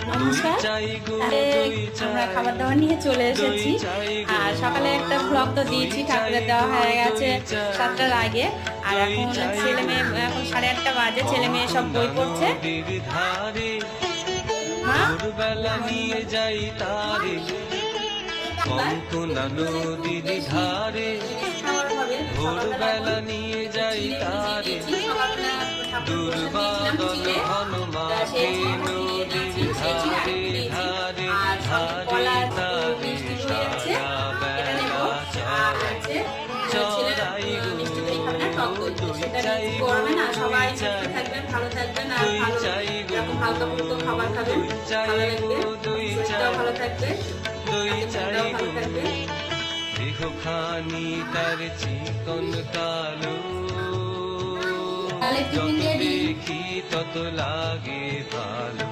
নমস্কার। আমরা খাবার দাবার নিয়ে চলে এসেছি। আর সকালে একটা ব্লগ তো দিয়েছি, ঠাকুরের দেওয়া হয়ে গেছে 7টার আগে। আর এখন ছেলে মেয়ে, এখন 8:30 বাজে, ছেলে মেয়ে সব বই পড়ছে। ভোরবেলা নিয়ে যাই তারে কঙ্কনা নদীর ধারে, ভোরবেলা নিয়ে যাই তারে দুর্বাদল ঘন মাঠে নদীর ধারে ধারে ধারে তারে সারা বেলা চড়াই গো দুই চাই গো সবাই থাকবেন, ভালো থাকবেন, আর হালকা ফুলকা খাবার খাবেন, দুই ভালো থাকবে, দুই চাই ভালো থাকবে। দেহখানি তার চিকন কালো, যত দেখি তত লাগে ভালো।